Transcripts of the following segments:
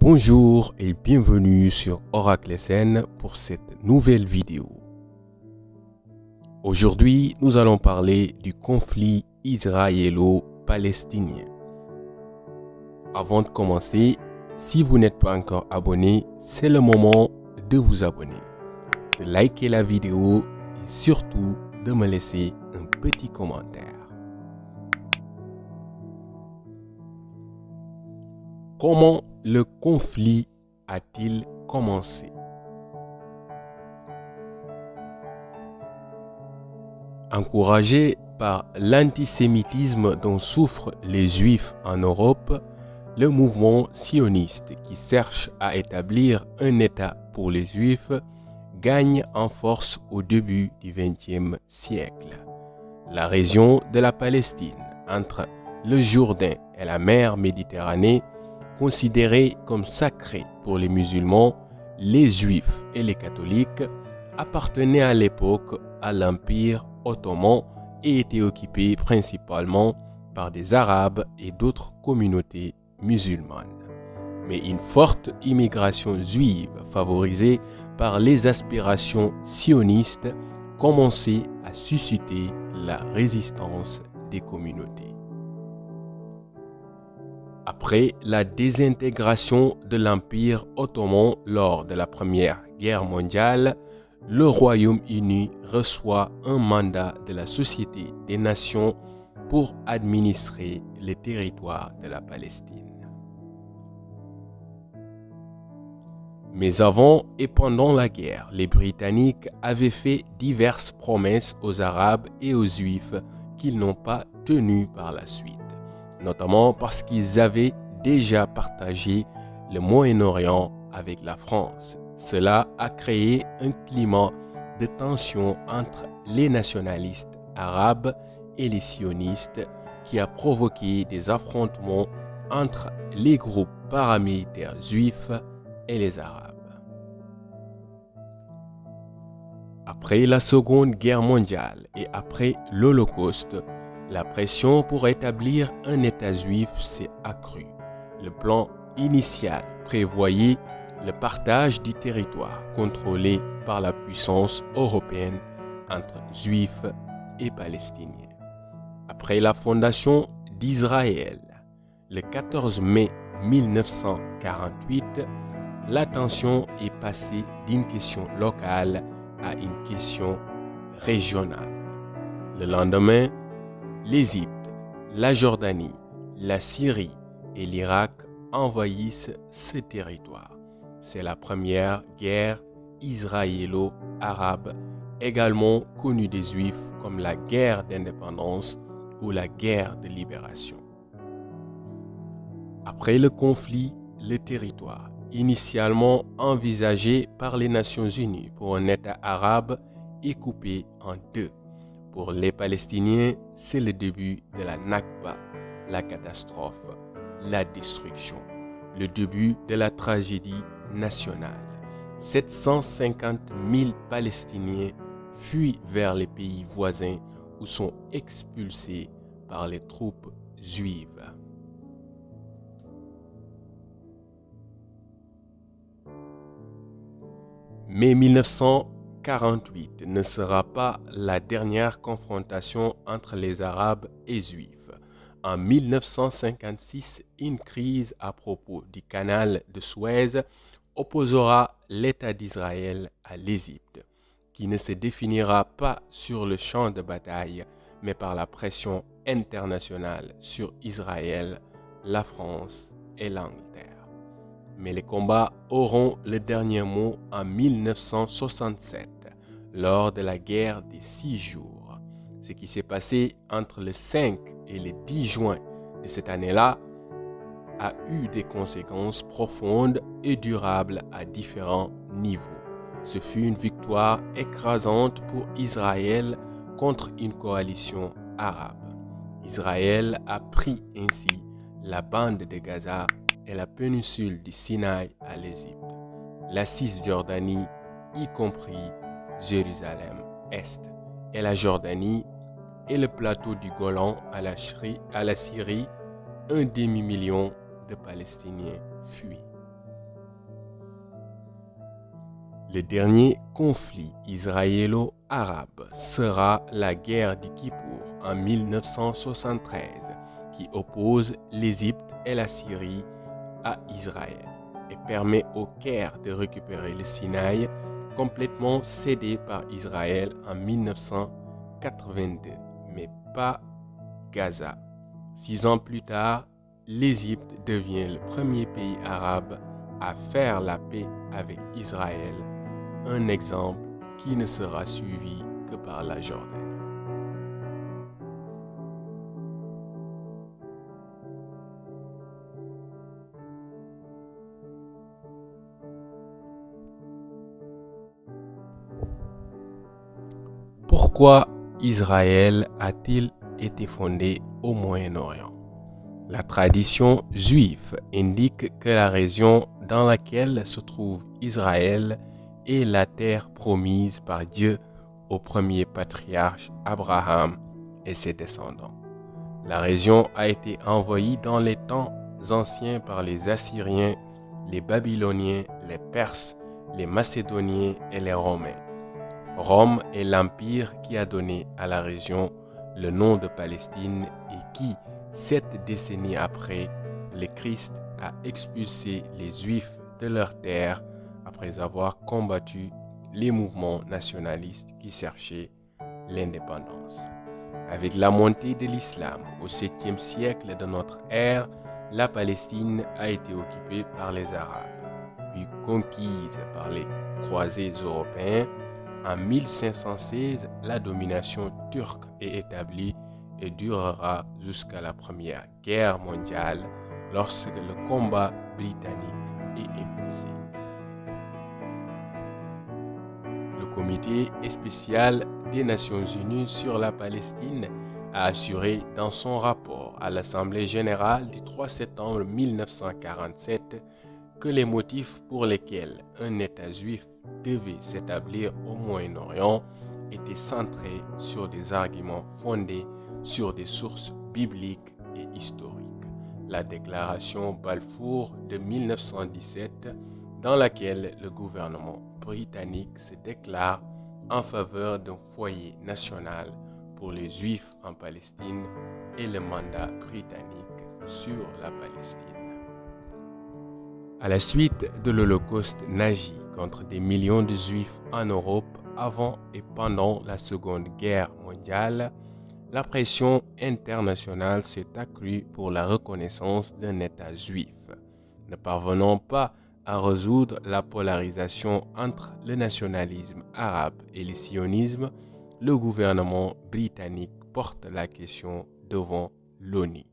Bonjour et bienvenue sur Oracle SN pour cette nouvelle vidéo. Aujourd'hui, nous allons parler du conflit israélo-palestinien. Avant de commencer, si vous n'êtes pas encore abonné, c'est le moment de vous abonner, de liker la vidéo et surtout de me laisser un petit commentaire. Comment le conflit a-t-il commencé? Encouragé par l'antisémitisme dont souffrent les Juifs en Europe, le mouvement sioniste qui cherche à établir un État pour les Juifs gagne en force au début du XXe siècle. La région de la Palestine, entre le Jourdain et la mer Méditerranée, considérée comme sacrée pour les musulmans, les Juifs et les catholiques, appartenait à l'époque à l'Empire ottoman et était occupée principalement par des Arabes et d'autres communautés musulmanes. Mais une forte immigration juive favorisée par les aspirations sionistes commençait à susciter la résistance des communautés. Après la désintégration de l'Empire ottoman lors de la Première Guerre mondiale, le Royaume-Uni reçoit un mandat de la Société des Nations pour administrer les territoires de la Palestine. Mais avant et pendant la guerre, les Britanniques avaient fait diverses promesses aux Arabes et aux Juifs qu'ils n'ont pas tenues par la suite, notamment parce qu'ils avaient déjà partagé le Moyen-Orient avec la France. Cela a créé un climat de tension entre les nationalistes arabes et les sionistes qui a provoqué des affrontements entre les groupes paramilitaires juifs et les Arabes. Après la Seconde Guerre mondiale et après l'Holocauste, la pression pour établir un État juif s'est accrue. Le plan initial prévoyait le partage du territoire contrôlé par la puissance européenne entre Juifs et Palestiniens. Après la fondation d'Israël, le 14 mai 1948, la tension est passée d'une question locale à une question régionale. Le lendemain, l'Égypte, la Jordanie, la Syrie et l'Irak envahissent ce territoire. C'est la première guerre israélo-arabe, également connue des Juifs comme la guerre d'indépendance ou la guerre de libération. Après le conflit, le territoire, initialement envisagé par les Nations Unies pour un État arabe, est coupé en deux. Pour les Palestiniens, c'est le début de la Nakba, la catastrophe, la destruction, le début de la tragédie nationale. 750 000 Palestiniens fuient vers les pays voisins ou sont expulsés par les troupes juives. Mais 1948 ne sera pas la dernière confrontation entre les Arabes et Juifs. En 1956, une crise à propos du canal de Suez opposera l'État d'Israël à l'Égypte, qui ne se définira pas sur le champ de bataille, mais par la pression internationale sur Israël, la France et l'Angleterre. Mais les combats auront le dernier mot en 1967, lors de la guerre des 6 jours. Ce qui s'est passé entre le 5 et le 10 juin de cette année-là a eu des conséquences profondes et durables à différents niveaux. Ce fut une victoire écrasante pour Israël contre une coalition arabe. Israël a pris ainsi la bande de Gaza et la péninsule du Sinaï à l'Égypte, la Cisjordanie, y compris Jérusalem-Est, et la Jordanie et le plateau du Golan à la Syrie, un demi-million de Palestiniens fuient. Le dernier conflit israélo-arabe sera la guerre du Kippour en 1973 qui oppose l'Égypte et la Syrie à Israël et permet au Caire de récupérer le Sinaï complètement cédé par Israël en 1982, mais pas Gaza. 6 ans plus tard, l'Égypte devient le premier pays arabe à faire la paix avec Israël, un exemple qui ne sera suivi que par la Jordanie. Pourquoi Israël a-t-il été fondé au Moyen-Orient? La tradition juive indique que la région dans laquelle se trouve Israël est la terre promise par Dieu au premier patriarche Abraham et ses descendants. La région a été envahie dans les temps anciens par les Assyriens, les Babyloniens, les Perses, les Macédoniens et les Romains. Rome est l'empire qui a donné à la région le nom de Palestine et qui, 7 décennies après, le Christ a expulsé les Juifs de leur terre après avoir combattu les mouvements nationalistes qui cherchaient l'indépendance. Avec la montée de l'islam au 7e siècle de notre ère, la Palestine a été occupée par les Arabes, puis conquise par les croisés européens. En 1516, la domination turque est établie et durera jusqu'à la Première Guerre mondiale lorsque le combat britannique est imposé. Le comité spécial des Nations Unies sur la Palestine a assuré dans son rapport à l'Assemblée générale du 3 septembre 1947 que les motifs pour lesquels un État juif devait s'établir au Moyen-Orient étaient centrés sur des arguments fondés sur des sources bibliques et historiques. La déclaration Balfour de 1917, dans laquelle le gouvernement britannique se déclare en faveur d'un foyer national pour les Juifs en Palestine, et le mandat britannique sur la Palestine. À la suite de l'Holocauste nazi contre des millions de Juifs en Europe avant et pendant la Seconde Guerre mondiale, la pression internationale s'est accrue pour la reconnaissance d'un État juif. Ne parvenant pas à résoudre la polarisation entre le nationalisme arabe et le sionisme, le gouvernement britannique porte la question devant l'ONU.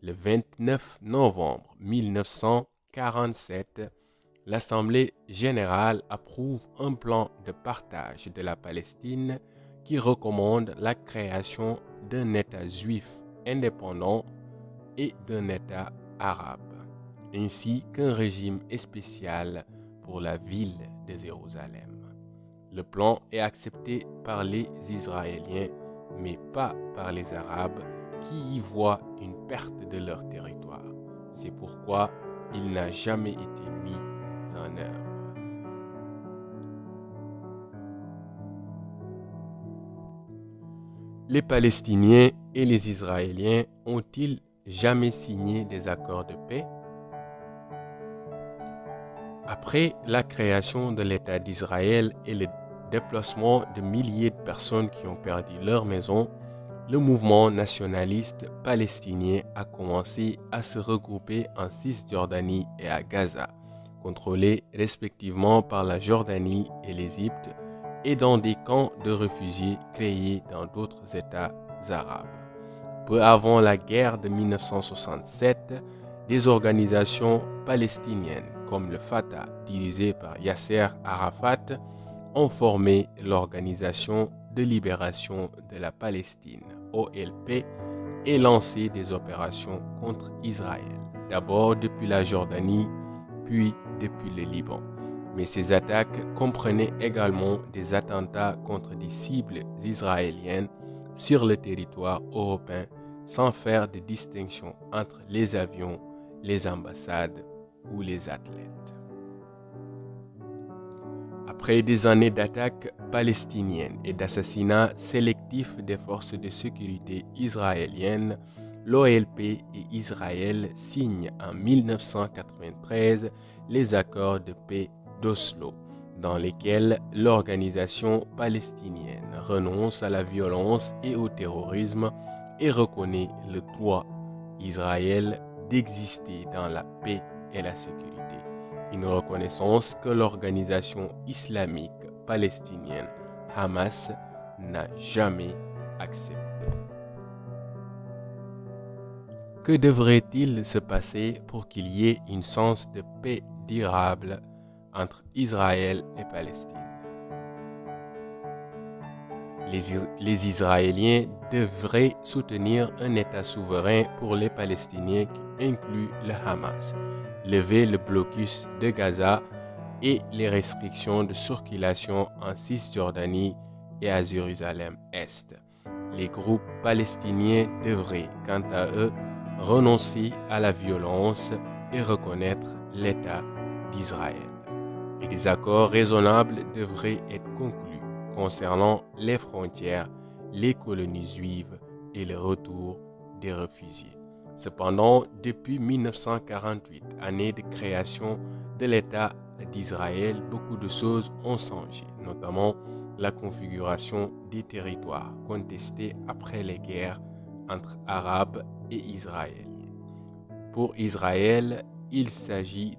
Le 29 novembre 1947, l'Assemblée générale approuve un plan de partage de la Palestine qui recommande la création d'un État juif indépendant et d'un État arabe, ainsi qu'un régime spécial pour la ville de Jérusalem. Le plan est accepté par les Israéliens, mais pas par les Arabes qui y voient une perte de leur territoire. C'est pourquoi il n'a jamais été mis en œuvre. Les Palestiniens et les Israéliens ont-ils jamais signé des accords de paix? Après la création de l'État d'Israël et le déplacement de milliers de personnes qui ont perdu leur maison, le mouvement nationaliste palestinien a commencé à se regrouper en Cisjordanie et à Gaza, contrôlés respectivement par la Jordanie et l'Égypte, et dans des camps de réfugiés créés dans d'autres États arabes. Peu avant la guerre de 1967, des organisations palestiniennes comme le Fatah, dirigé par Yasser Arafat, ont formé l'Organisation de libération de la Palestine, OLP, et lancé des opérations contre Israël, d'abord depuis la Jordanie, puis depuis le Liban. Mais ces attaques comprenaient également des attentats contre des cibles israéliennes sur le territoire européen sans faire de distinction entre les avions, les ambassades ou les athlètes. Après des années d'attaques palestiniennes et d'assassinats sélectifs des forces de sécurité israéliennes, l'OLP et Israël signent en 1993 les accords de paix d'Oslo, dans lesquels l'organisation palestinienne renonce à la violence et au terrorisme et reconnaît le droit d'Israël d'exister dans la paix et la sécurité. Une reconnaissance que l'organisation islamique palestinienne Hamas n'a jamais acceptée. Que devrait-il se passer pour qu'il y ait une chance de paix durable entre Israël et Palestine? Les Israéliens devraient soutenir un État souverain pour les Palestiniens qui inclut le Hamas, lever le blocus de Gaza et les restrictions de circulation en Cisjordanie et à Jérusalem-Est. Les groupes palestiniens devraient, quant à eux, renoncer à la violence et reconnaître l'État d'Israël. Et des accords raisonnables devraient être conclus concernant les frontières, les colonies juives et le retour des réfugiés. Cependant, depuis 1948, année de création de l'État d'Israël, beaucoup de choses ont changé, notamment la configuration des territoires contestés après les guerres entre Arabes et Israéliens. Pour Israël, il s'agit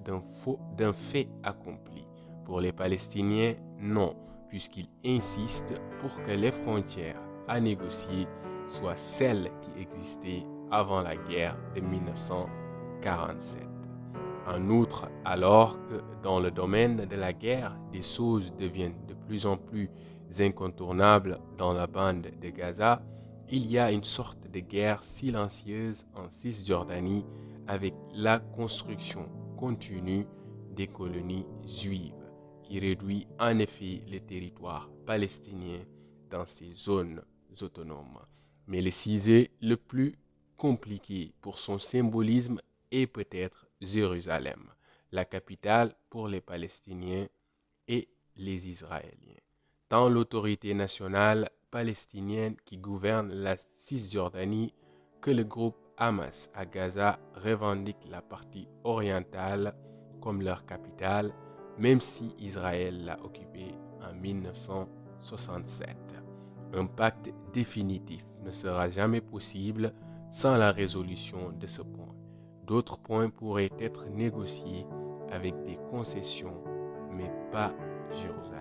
d'un fait accompli. Pour les Palestiniens, non, puisqu'ils insistent pour que les frontières à négocier soient celles qui existaient avant la guerre de 1947. En outre, alors que dans le domaine de la guerre, des choses deviennent de plus en plus incontournables dans la bande de Gaza, il y a une sorte de guerre silencieuse en Cisjordanie avec la construction continue des colonies juives, qui réduit en effet les territoires palestiniens dans ces zones autonomes. Mais le sujet le plus compliqué pour son symbolisme est peut-être Jérusalem, la capitale pour les Palestiniens et les Israéliens. Tant l'autorité nationale palestinienne qui gouverne la Cisjordanie que le groupe Hamas à Gaza revendiquent la partie orientale comme leur capitale, même si Israël l'a occupée en 1967. Un pacte définitif ne sera jamais possible sans la résolution de ce point. D'autres points pourraient être négociés avec des concessions, mais pas Jérusalem.